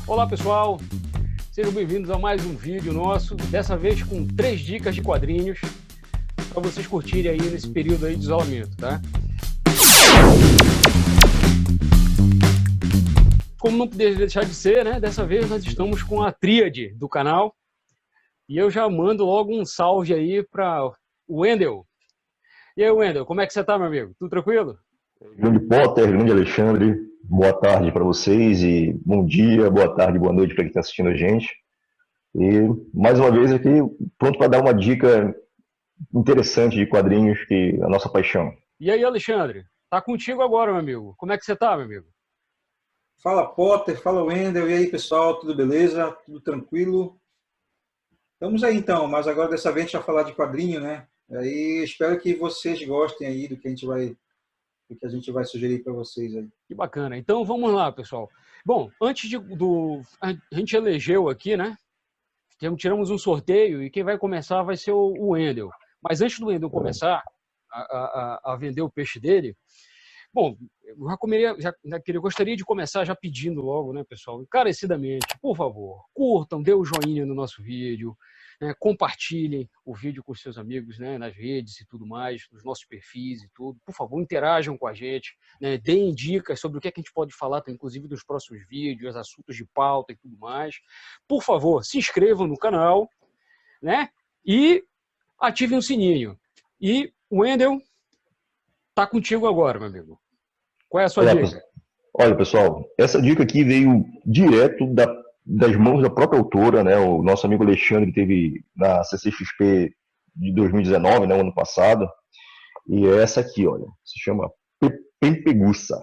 Olá pessoal, sejam bem-vindos a mais um vídeo nosso, dessa vez com 3 dicas de quadrinhos para vocês curtirem aí nesse período aí de isolamento, tá? Como não poderia deixar de ser, né? Dessa vez nós estamos com a tríade do canal e eu já mando logo um salve aí para o Wendel. E aí, Wendel, como é que você tá, meu amigo? Tudo tranquilo? Grande Potter, grande Alexandre, boa tarde para vocês e bom dia, boa tarde, boa noite para quem está assistindo a gente. E mais uma vez aqui, pronto para dar uma dica interessante de quadrinhos, que é a nossa paixão. E aí, Alexandre, tá contigo agora, meu amigo. Como é que você tá, meu amigo? Fala Potter, fala Wendel, e aí pessoal, tudo beleza? Tudo tranquilo? Vamos aí então, mas agora dessa vez a gente vai falar de quadrinho, né? Aí espero que vocês gostem aí do que a gente vai sugerir para vocês aí. Que bacana. Então vamos lá, pessoal. Bom, antes a gente elegeu aqui, né? Tiramos um sorteio e quem vai começar vai ser o Wendel. Mas antes do Wendel começar a vender o peixe dele, bom, eu gostaria de começar já pedindo logo, né, pessoal, encarecidamente, por favor, curtam, dê o joinha no nosso vídeo, né, compartilhem o vídeo com os seus amigos, né, nas redes e tudo mais, nos nossos perfis e tudo. Por favor, interajam com a gente, né, deem dicas sobre o que é que a gente pode falar, inclusive dos próximos vídeos, assuntos de pauta e tudo mais. Por favor, se inscrevam no canal, né, e ativem o sininho. E o Wendel tá contigo agora, meu amigo. Qual é a sua dica? Olha, pessoal, essa dica aqui veio direto das mãos da própria autora, né? O nosso amigo Alexandre teve na CCXP de 2019, né, o ano passado. E é essa aqui, olha, se chama Pempeguça,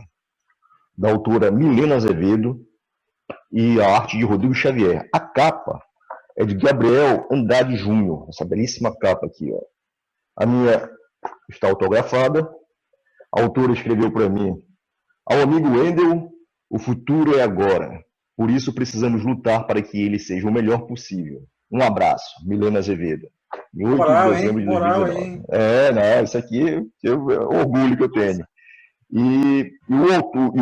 da autora Milena Azevedo e a arte de Rodrigo Xavier. A capa é de Gabriel Andrade Júnior, essa belíssima capa aqui, ó. A minha está autografada. A autora escreveu para mim: ao amigo Wendel, o futuro é agora. Por isso precisamos lutar para que ele seja o melhor possível. Um abraço, Milena Azevedo. Em 8 de dezembro de 2019. Não, isso aqui é o orgulho que eu tenho. E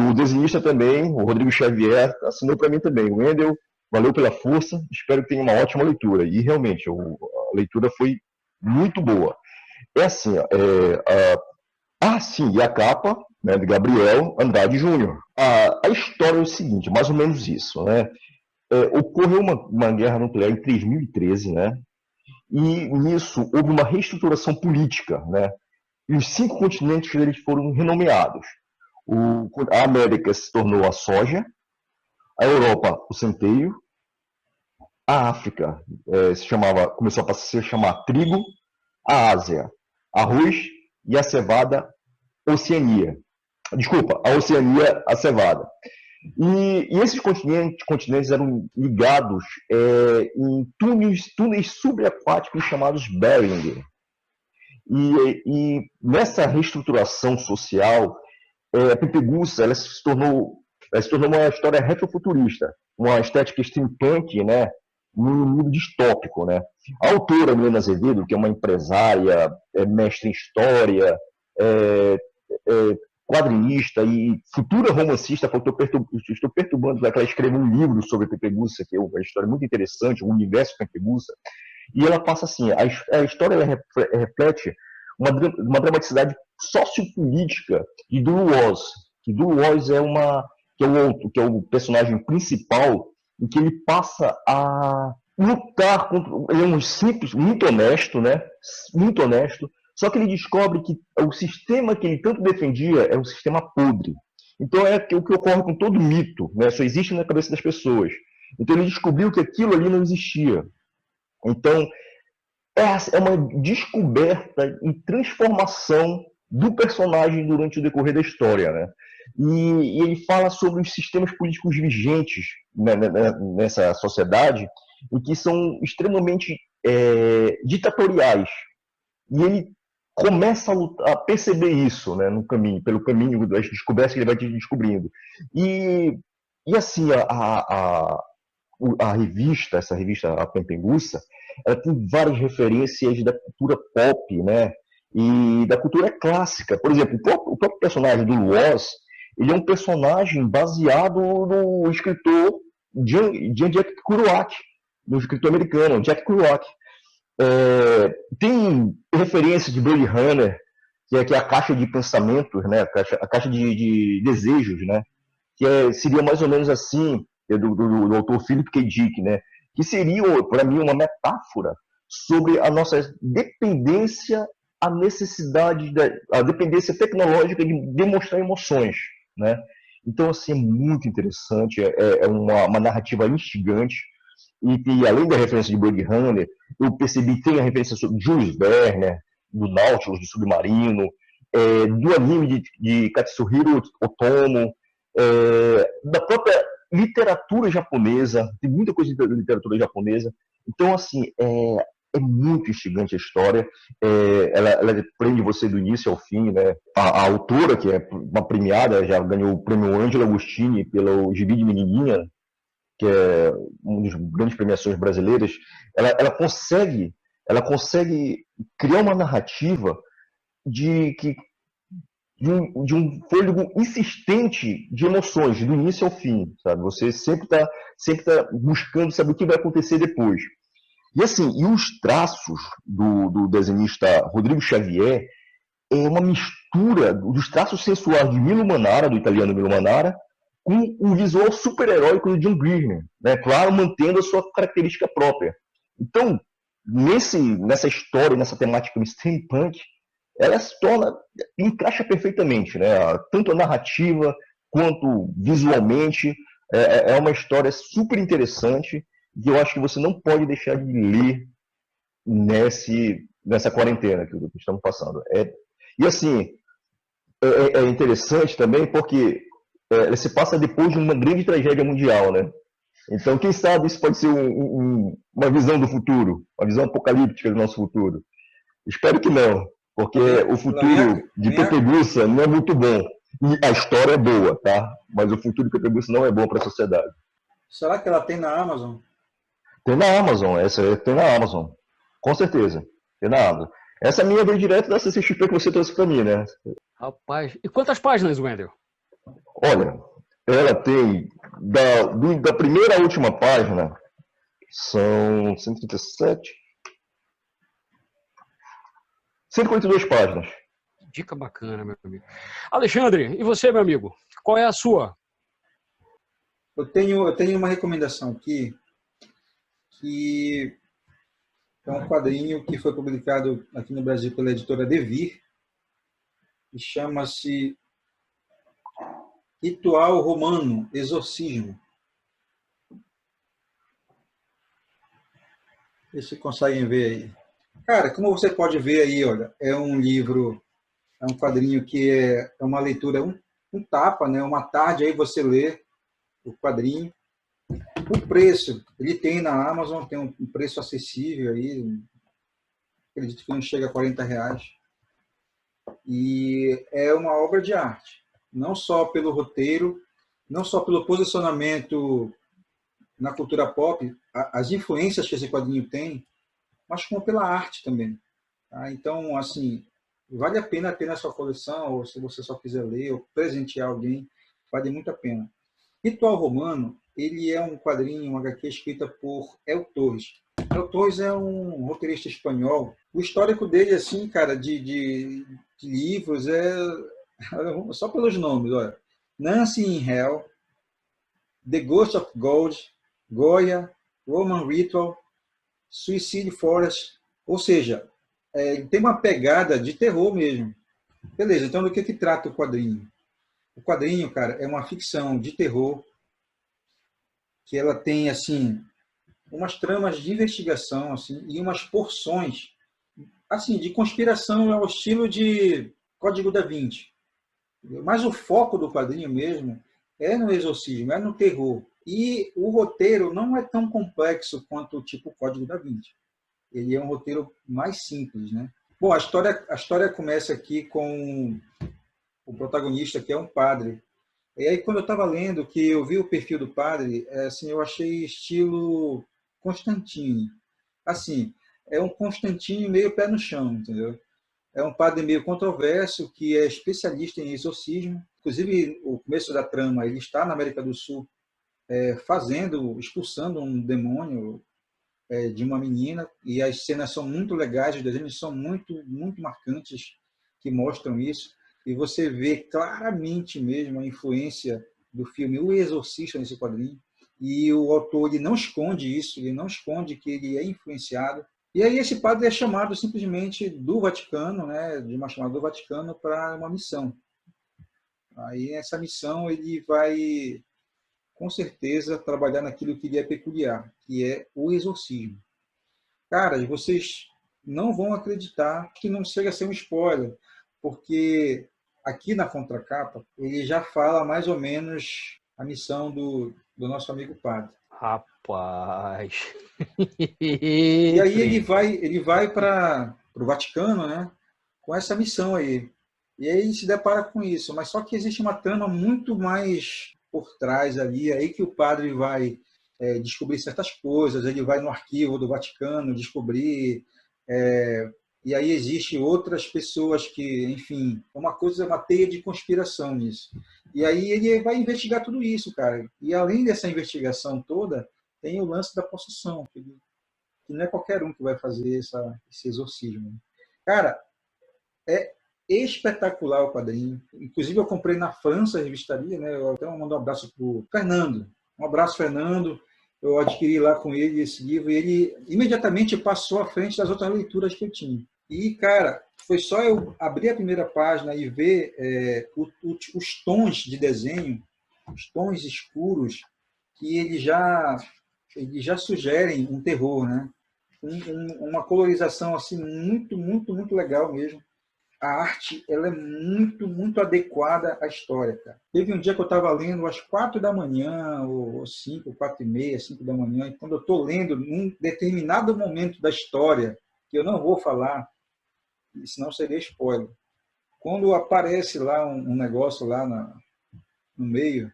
o desenhista também, o Rodrigo Xavier, assinou para mim também. O Wendel, valeu pela força, espero que tenha uma ótima leitura. E realmente, a leitura foi muito boa. É assim, sim, e a capa, né, de Gabriel Andrade Júnior. A história é o seguinte, mais ou menos isso, né? Ocorreu uma guerra nuclear em 2013, né? E nisso houve uma reestruturação política, né? E os 5 continentes eles foram renomeados. A América se tornou a soja, a Europa o centeio, a África começou a se chamar trigo, a Ásia arroz e a cevada Oceania. Desculpa, a Oceania, a cevada. E esses continentes eram ligados em túneis subaquáticos chamados Bering. E nessa reestruturação social, a Pempeguça se tornou uma história retrofuturista, uma estética steampunk, né, num mundo distópico, né? A autora Milena Azevedo, que é uma empresária, mestre em história, quadrinista e futura romancista, porque estou perturbando para que ela escreva um livro sobre Pempeguça, que é uma história muito interessante, o universo Pempeguça. E ela passa assim, a história ela reflete uma dramaticidade sociopolítica de Dulu Oz, que Dulu Oz que é o personagem principal, em que ele passa a lutar contra. Ele é um simples, muito honesto, né? Muito honesto. Só que ele descobre que o sistema que ele tanto defendia é um sistema podre. Então é o que ocorre com todo mito, né? Só existe na cabeça das pessoas. Então ele descobriu que aquilo ali não existia. Então é uma descoberta e transformação do personagem durante o decorrer da história, né? E ele fala sobre os sistemas políticos vigentes, né, nessa sociedade, e que são extremamente ditatoriais. E ele começa a perceber isso, né, pelo caminho das descobertas que ele vai descobrindo. E assim, essa revista, a Pempeguça, ela tem várias referências da cultura pop, né, e da cultura clássica. Por exemplo, o próprio personagem do Loz, ele é um personagem baseado no escritor Jean-Jacques Kerouac, do escritor americano, Jack Kerouac. Tem referência de Blade Runner, que é a caixa de pensamentos, né? A caixa de desejos, né? Seria mais ou menos assim, do autor Philip K. Dick, né? Que seria, para mim, uma metáfora sobre a nossa dependência, a dependência tecnológica de demonstrar emoções, né? Então, assim, é muito interessante, é uma narrativa instigante, e além da referência de Blade Runner, eu percebi que tem a referência sobre Jules Verne, do Nautilus, do submarino, do anime de Katsuhiro Otomo, da própria literatura japonesa, tem muita coisa de literatura japonesa. Então, assim, é muito instigante a história, ela prende você do início ao fim, né? A autora, que é uma premiada, já ganhou o prêmio Ângelo Agostini pelo Gibi de Menininha, que é uma das grandes premiações brasileiras, ela consegue criar uma narrativa de um fôlego insistente de emoções, do início ao fim, sabe? Você sempre tá buscando saber o que vai acontecer depois. E assim, os traços do desenhista Rodrigo Xavier é uma mistura dos traços sensuais de Milo Manara, do italiano Milo Manara, com o visual super-heróico do John Grisham, né? Claro, mantendo a sua característica própria. Então, nessa história, nessa temática do steampunk, ela se torna, encaixa perfeitamente, né? Tanto a narrativa quanto visualmente. É uma história super interessante e eu acho que você não pode deixar de ler nessa quarentena que estamos passando. E assim, é interessante também porque ela se passa depois de uma grande tragédia mundial, né? Então, quem sabe isso pode ser uma visão do futuro, uma visão apocalíptica do nosso futuro. Espero que não, porque o futuro de Pepe Gussa não é muito bom. E a história é boa, tá? Mas o futuro de Pepe Gussa não é bom para a sociedade. Será que ela tem na Amazon? Tem na Amazon, essa tem na Amazon. Com certeza, tem na Amazon. Essa minha veio direto da CCXP que você trouxe para mim, né? Rapaz, e quantas páginas, Wendel? Olha, ela tem, da primeira à última página, são 137, 142 páginas. Dica bacana, meu amigo. Alexandre, e você, meu amigo? Qual é a sua? Eu tenho uma recomendação aqui, que é um quadrinho que foi publicado aqui no Brasil pela editora Devir, e chama-se Ritual Romano, Exorcismo. Vocês conseguem ver aí. Cara, como você pode ver aí, olha, é um livro, é um quadrinho que é uma leitura, um tapa, né? Uma tarde aí você lê o quadrinho. O preço, ele tem na Amazon, tem um preço acessível aí, acredito que não chega a R$40. E é uma obra de arte, não só pelo roteiro, não só pelo posicionamento na cultura pop, as influências que esse quadrinho tem, mas como pela arte também. Tá? Então, assim, vale a pena ter na sua coleção, ou se você só quiser ler, ou presentear alguém, vale muito a pena. Ritual Romano, ele é um quadrinho, uma HQ escrita por El Torres. El Torres é um roteirista espanhol. O histórico dele, assim, cara, de livros é só pelos nomes, olha. Nancy in Hell, The Ghost of Gold, Goya, Roman Ritual, Suicide Forest, ou seja, tem uma pegada de terror mesmo. Beleza, então do que trata o quadrinho? O quadrinho, cara, é uma ficção de terror que ela tem, assim, umas tramas de investigação, assim, e umas porções, assim, de conspiração ao estilo de Código da Vinci. Mas o foco do quadrinho mesmo é no exorcismo, é no terror. E o roteiro não é tão complexo quanto o tipo Código da Vinci. Ele é um roteiro mais simples, né? Bom, a história começa aqui com o protagonista, que é um padre. E aí, quando eu estava lendo, que eu vi o perfil do padre, assim, eu achei estilo Constantine. Assim, é um Constantine meio pé no chão, entendeu? É um padre meio controverso, que é especialista em exorcismo. Inclusive, o começo da trama, ele está na América do Sul, expulsando um demônio de uma menina, e as cenas são muito legais, os desenhos são muito, muito marcantes, que mostram isso, e você vê claramente mesmo a influência do filme O Exorcista nesse quadrinho, e o autor ele não esconde isso, ele não esconde que ele é influenciado. E aí esse padre é chamado simplesmente do Vaticano, né, de uma chamada do Vaticano para uma missão. Aí essa missão ele vai com certeza trabalhar naquilo que lhe é peculiar, que é o exorcismo. Cara, vocês não vão acreditar que não chega a ser um spoiler, porque aqui na contracapa ele já fala mais ou menos a missão do nosso amigo padre. Rapaz. E aí ele vai para o Vaticano, né, com essa missão aí. E aí ele se depara com isso, mas só que existe uma trama muito mais por trás ali, aí que o padre vai descobrir certas coisas, ele vai no arquivo do Vaticano descobrir, e aí existe outras pessoas que, enfim, uma teia de conspiração nisso. E aí ele vai investigar tudo isso, cara. E além dessa investigação toda, tem o lance da possessão, que não é qualquer um que vai fazer esse exorcismo. Cara, é espetacular o quadrinho. Inclusive, eu comprei na França, a revistaria, né? Eu até mando um abraço para o Fernando. Um abraço, Fernando. Eu adquiri lá com ele esse livro e ele imediatamente passou à frente das outras leituras que eu tinha. E, cara, foi só eu abrir a primeira página e ver os tons de desenho, os tons escuros, que eles já sugerem um terror, né? Uma colorização assim muito, muito, muito legal mesmo. A arte ela é muito, muito adequada à história, cara. Teve um dia que eu estava lendo às 4 da manhã, ou 5, 4 e meia, 5 da manhã, e quando eu estou lendo num determinado momento da história, que eu não vou falar, senão seria spoiler, quando aparece lá um negócio lá no meio,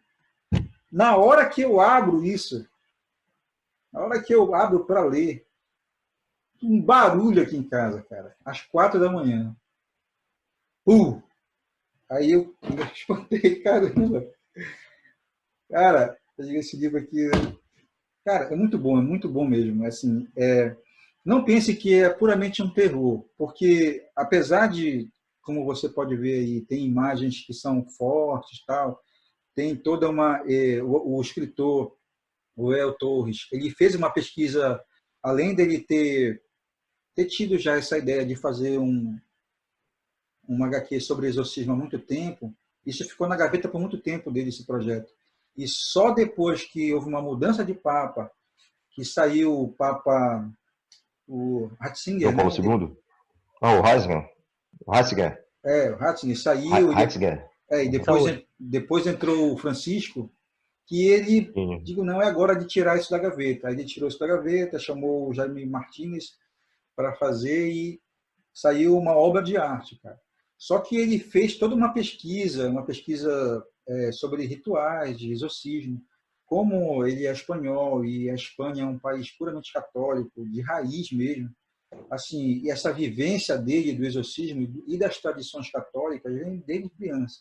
na hora que eu abro isso, na hora que eu abro para ler, um barulho aqui em casa, cara, às 4 da manhã. Aí eu espantei, caramba. Cara, eu digo esse livro aqui, cara, é muito bom mesmo. Assim, não pense que é puramente um terror, porque apesar de, como você pode ver aí, tem imagens que são fortes, tal, tem toda o escritor, o El Torres, ele fez uma pesquisa, além dele ter tido já essa ideia de fazer uma HQ sobre exorcismo há muito tempo, isso ficou na gaveta por muito tempo dele, esse projeto. E só depois que houve uma mudança de Papa, que saiu o Papa, o Ratzinger, João Paulo II? Ah, o Ratzinger. Ratzinger. O Ratzinger saiu, Ratzinger. e depois entrou o Francisco, que ele, digo, não é agora de tirar isso da gaveta. Aí ele tirou isso da gaveta, chamou o Jaime Martínez para fazer e saiu uma obra de arte, cara. Só que ele fez toda uma pesquisa sobre rituais de exorcismo. Como ele é espanhol e a Espanha é um país puramente católico, de raiz mesmo, assim, e essa vivência dele do exorcismo e das tradições católicas vem desde criança.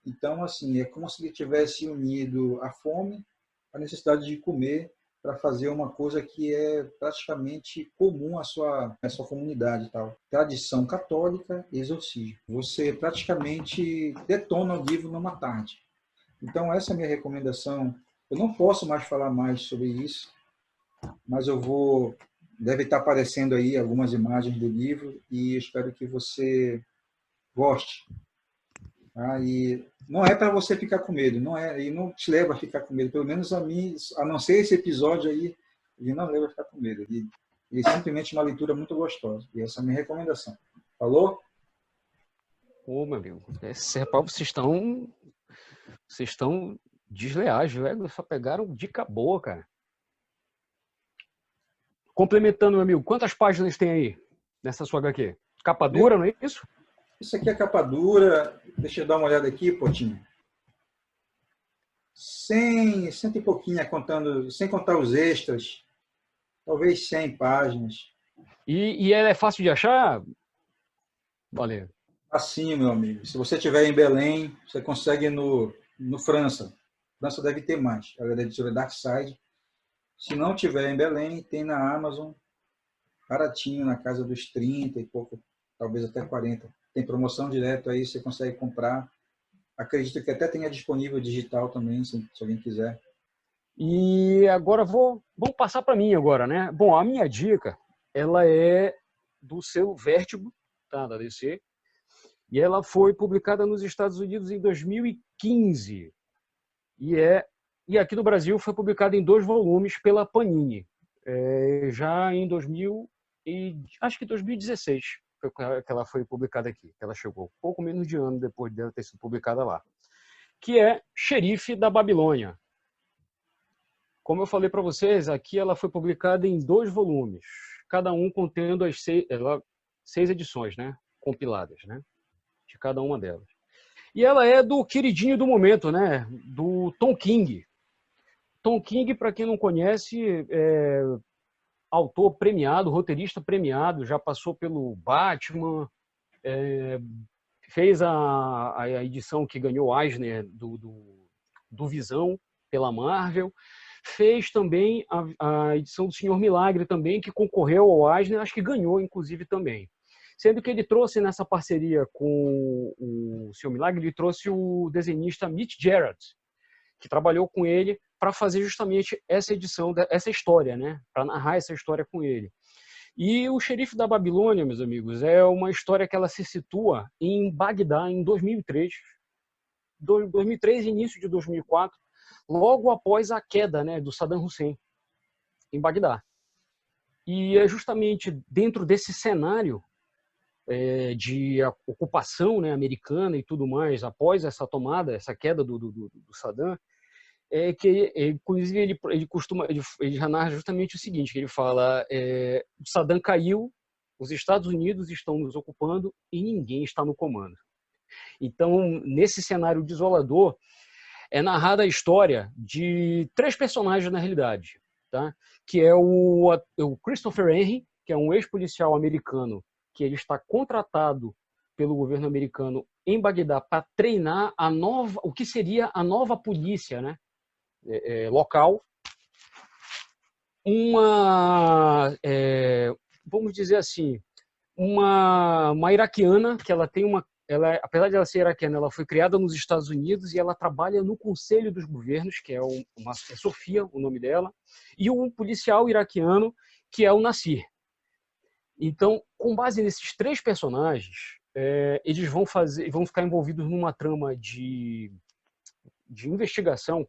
Então, assim, é como se ele tivesse unido a fome, a necessidade de comer, para fazer uma coisa que é praticamente comum à sua comunidade. Tal. Tradição católica, exorcismo. Você praticamente detona o livro numa tarde. Então, essa é a minha recomendação. Eu não posso mais falar mais sobre isso, mas deve estar aparecendo aí algumas imagens do livro e espero que você goste. E não é para você ficar com medo, e não te leva a ficar com medo, pelo menos a mim, a não ser esse episódio aí, ele não leva a ficar com medo. Ele é simplesmente uma leitura muito gostosa. E essa é a minha recomendação. Falou? Ô, meu amigo, vocês estão desleais, velho. Só pegaram dica boa, cara. Complementando, meu amigo, quantas páginas tem aí nessa sua HQ? Capa dura, não é isso? Isso aqui é capa dura. Deixa eu dar uma olhada aqui, Potinho. 100 e pouquinho, sem contar os extras. Talvez 100 páginas. E ela é fácil de achar? Valeu. Assim, meu amigo. Se você estiver em Belém, você consegue no França. França deve ter mais. Ela é da editora Darkside. Se não tiver em Belém, tem na Amazon, baratinho, na casa dos 30 e pouco, talvez até 40. Tem promoção direto aí, você consegue comprar. Acredito que até tenha disponível digital também, se alguém quiser. E agora vamos passar para mim agora, né? Bom, a minha dica, ela é do selo Vertigo, tá, da DC, e ela foi publicada nos Estados Unidos em 2015. E aqui no Brasil foi publicada em 2 volumes pela Panini, já em acho que 2016 foi que ela foi publicada aqui, que ela chegou pouco menos de ano depois dela ter sido publicada lá, que é Xerife da Babilônia. Como eu falei para vocês, aqui ela foi publicada em 2 volumes, cada um contendo as 6 edições, né, compiladas, né, de cada uma delas. E ela é do queridinho do momento, né, do Tom King. Tom King, para quem não conhece, é autor premiado, roteirista premiado, já passou pelo Batman, fez a edição que ganhou Eisner do Visão pela Marvel, fez também a edição do Senhor Milagre também, que concorreu ao Eisner, acho que ganhou inclusive também. Sendo que ele trouxe nessa parceria com o Senhor Milagre, ele trouxe o desenhista Mitch Gerads, que trabalhou com ele para fazer justamente essa edição, essa história, né? Para narrar essa história com ele. E o Xerife da Babilônia, meus amigos, é uma história que ela se situa em Bagdá em 2003, início de 2004, logo após a queda, né, do Saddam Hussein em Bagdá. E é justamente dentro desse cenário de ocupação, né, americana e tudo mais, após essa tomada, essa queda do Saddam, que inclusive ele já narra justamente o seguinte, que ele fala, o Saddam caiu, os Estados Unidos estão nos ocupando e ninguém está no comando. Então, nesse cenário desolador, é narrada a história de 3 personagens na realidade, tá? Que é o Christopher Henry, que é um ex-policial americano, que ele está contratado pelo governo americano em Bagdá para treinar o que seria a nova polícia, né? Local. Vamos dizer assim, uma iraquiana, que ela tem apesar de ela ser iraquiana, ela foi criada nos Estados Unidos e ela trabalha no Conselho dos Governos, que é Sofia, o nome dela, e um policial iraquiano, que é o Nassir. Então, com base nesses 3 personagens, eles vão ficar envolvidos numa trama de investigação,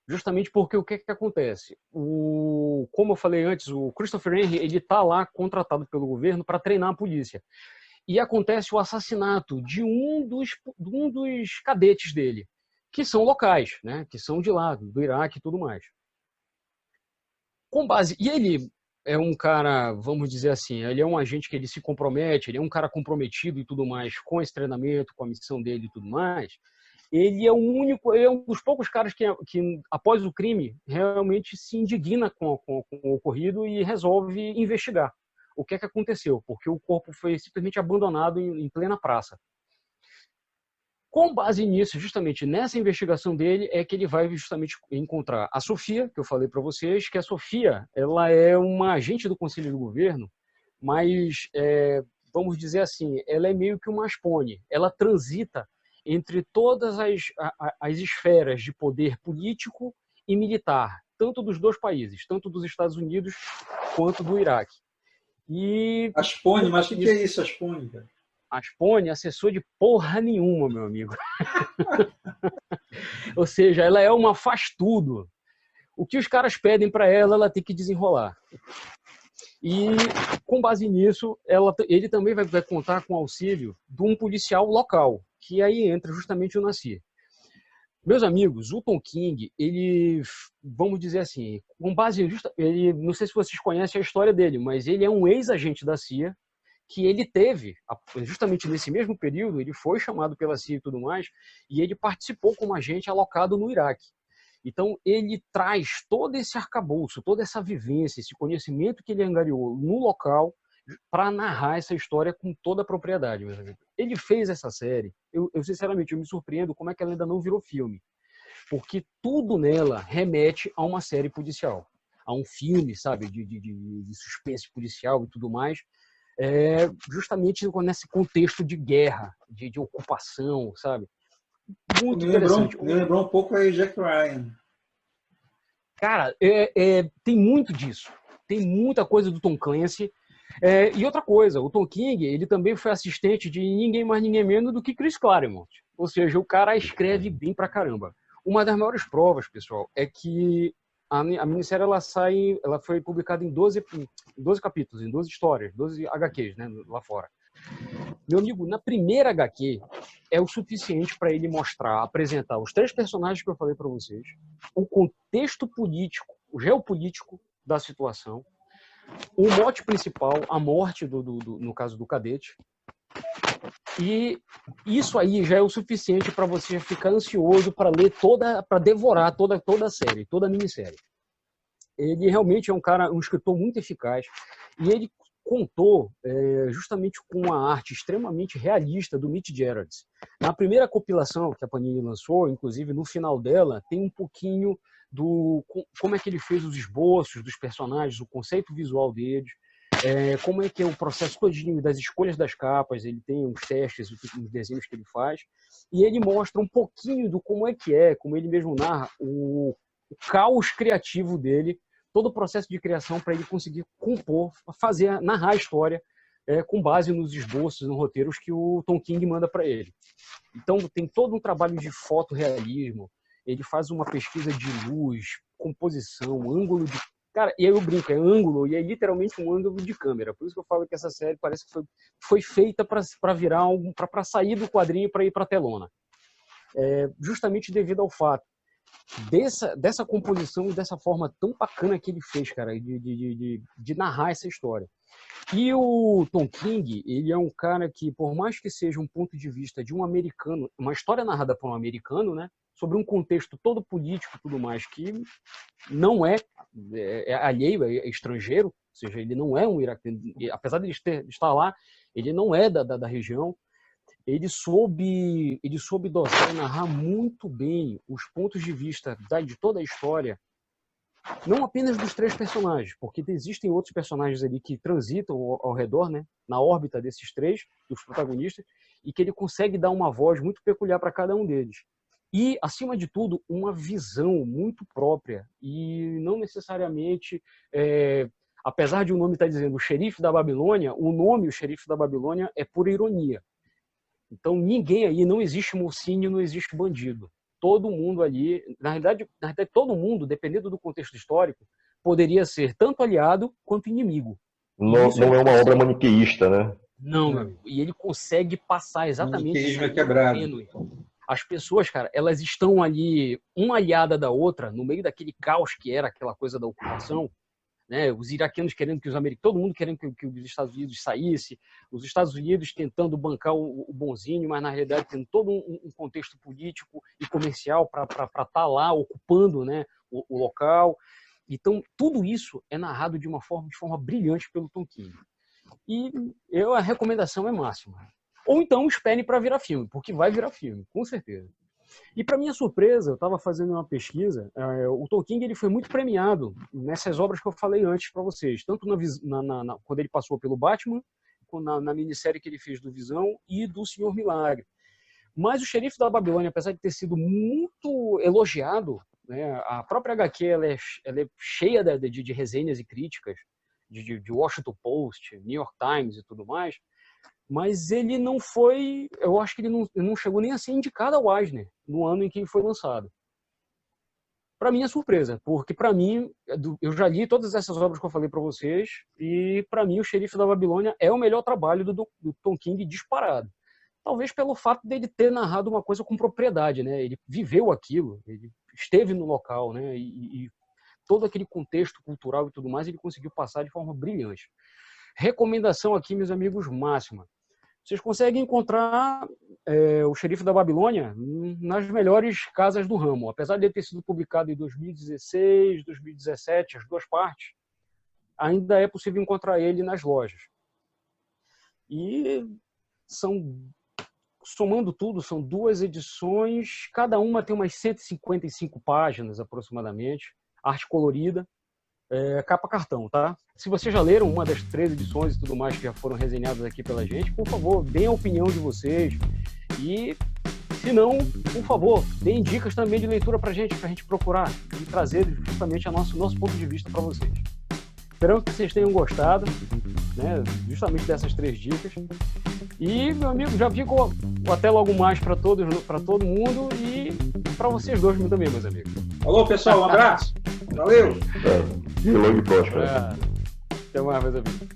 justamente porque o que acontece? Como eu falei antes, o Christopher Henry, ele está lá contratado pelo governo para treinar a polícia. E acontece o assassinato de um dos cadetes dele, que são locais, né? Que são de lá, do Iraque e tudo mais. E ele é um cara, vamos dizer assim, ele é um agente que ele se compromete, ele é um cara comprometido e tudo mais com esse treinamento, com a missão dele e tudo mais. Ele é um dos poucos caras que após o crime, realmente se indigna com o ocorrido e resolve investigar o que aconteceu, porque o corpo foi simplesmente abandonado em plena praça. Com base nisso, justamente nessa investigação dele, é que ele vai justamente encontrar a Sofia, que eu falei para vocês, que a Sofia, ela é uma agente do Conselho do Governo, mas, vamos dizer assim, ela é meio que uma espone. Ela transita entre todas as esferas de poder político e militar, tanto dos 2 países, tanto dos Estados Unidos quanto do Iraque. Aspone, mas o que é isso, Aspone, cara? Aspone, assessor de porra nenhuma, meu amigo. Ou seja, ela é uma faz-tudo. O que os caras pedem para ela, ela tem que desenrolar. E, com base nisso, ele também vai contar com o auxílio de um policial local, que aí entra justamente o Nassir. Meus amigos, o Tom King, ele, vamos dizer assim, com base ele, não sei se vocês conhecem a história dele, mas ele é um ex-agente da CIA, que ele teve, justamente nesse mesmo período, ele foi chamado pela CIA e tudo mais, e ele participou como agente alocado no Iraque. Então, ele traz todo esse arcabouço, toda essa vivência, esse conhecimento que ele angariou no local para narrar essa história com toda a propriedade. Ele fez essa série, eu sinceramente, eu me surpreendo como é que ela ainda não virou filme. porque tudo nela remete a uma série policial, a um filme, sabe, de suspense policial e tudo mais, justamente nesse contexto de guerra, de ocupação, sabe? Muito interessante. Me lembrou um pouco aí Jack Ryan. Cara, tem muito disso. Tem muita coisa do Tom Clancy. E outra coisa, o Tom King, ele também foi assistente de ninguém mais, ninguém menos do que Chris Claremont. Ou seja, o cara escreve bem pra caramba. Uma das maiores provas, pessoal, é que a minissérie ela foi publicada em 12 capítulos, em 12 histórias, 12 HQs, né, lá fora. Meu amigo, na primeira HQ é o suficiente para ele apresentar os 3 personagens que eu falei para vocês, o contexto político, o geopolítico da situação, o mote principal, a morte, no caso do cadete. E isso aí já é o suficiente para você ficar ansioso para ler para devorar toda a série, toda a minissérie. Ele realmente é um escritor muito eficaz e ele contou justamente com uma arte extremamente realista do Mitch Gerads. Na primeira compilação que a Panini lançou, inclusive no final dela, tem um pouquinho como é que ele fez os esboços dos personagens, o conceito visual deles, como é que é o processo todinho das escolhas das capas, ele tem uns testes, uns desenhos que ele faz, e ele mostra um pouquinho do como como ele mesmo narra, o caos criativo dele, todo o processo de criação para ele conseguir compor, narrar a história com base nos esboços, nos roteiros que o Tom King manda para ele. Então tem todo um trabalho de fotorrealismo, ele faz uma pesquisa de luz, composição, ângulo de... Cara, e aí eu brinco, é ângulo, e é literalmente um ângulo de câmera. Por isso que eu falo que essa série parece que foi feita para virar algo, para sair do quadrinho para ir para a telona. Justamente devido ao fato dessa composição e dessa forma tão bacana que ele fez, cara, de narrar essa história. E o Tom King, ele é um cara que, por mais que seja um ponto de vista de um americano, uma história narrada por um americano, né, sobre um contexto todo político e tudo mais, que não é alheio, é estrangeiro, ou seja, ele não é um iraquiano, apesar de ele estar lá, ele não é da região. Ele soube dosar e narrar muito bem os pontos de vista de toda a história, não apenas dos 3 personagens, porque existem outros personagens ali que transitam ao redor, né, na órbita desses 3, dos protagonistas, e que ele consegue dar uma voz muito peculiar para cada um deles. E, acima de tudo, uma visão muito própria, e não necessariamente... apesar de o nome estar dizendo o Xerife da Babilônia, o nome, o Xerife da Babilônia, é pura ironia. Então, ninguém aí, não existe mocinho, não existe bandido. Todo mundo ali, na realidade, todo mundo, dependendo do contexto histórico, poderia ser tanto aliado quanto inimigo. Não é uma obra maniqueísta, né? Não, meu amigo. E ele consegue passar exatamente maniqueísmo é quebrado. As pessoas, cara, elas estão ali, uma aliada da outra, no meio daquele caos que era aquela coisa da ocupação, né? Os iraquianos querendo que os americanos, todo mundo querendo que os Estados Unidos saísse, os Estados Unidos tentando bancar o bonzinho, mas na realidade tendo todo um contexto político e comercial para estar lá ocupando, né, o local. Então tudo isso é narrado de forma brilhante pelo Tom King. E a recomendação é máxima. Ou então espere para virar filme, porque vai virar filme, com certeza. E para minha surpresa, eu estava fazendo uma pesquisa, o Tom King ele foi muito premiado nessas obras que eu falei antes para vocês, tanto quando ele passou pelo Batman, na minissérie que ele fez do Visão e do Senhor Milagre. Mas o Xerife da Babilônia, apesar de ter sido muito elogiado, né, a própria HQ ela é cheia de resenhas e críticas, de Washington Post, New York Times e tudo mais, mas ele não foi, eu acho que ele não chegou nem a ser indicado ao Eisner no ano em que ele foi lançado. Para mim é surpresa, porque para mim, eu já li todas essas obras que eu falei para vocês, e para mim o Xerife da Babilônia é o melhor trabalho do Tom King disparado. Talvez pelo fato dele ter narrado uma coisa com propriedade, né? Ele viveu aquilo, ele esteve no local, né? E todo aquele contexto cultural e tudo mais, ele conseguiu passar de forma brilhante. Recomendação aqui, meus amigos, máxima. Vocês conseguem encontrar o Xerife da Babilônia nas melhores casas do ramo. Apesar de ele ter sido publicado em 2016, 2017, as 2 partes, ainda é possível encontrar ele nas lojas. E são somando tudo, são 2 edições, cada uma tem umas 155 páginas aproximadamente, arte colorida, capa cartão, tá? Se vocês já leram uma das 3 edições e tudo mais que já foram resenhadas aqui pela gente, por favor, deem a opinião de vocês. E, se não, por favor, deem dicas também de leitura pra gente procurar e trazer justamente nosso ponto de vista para vocês. Esperamos que vocês tenham gostado, né, justamente dessas 3 dicas. E, meu amigo, já ficou até logo mais para todo mundo e para vocês dois também, meus amigos. Alô, pessoal, um abraço. Valeu. E logo e próximo. Até mais, meus amigos.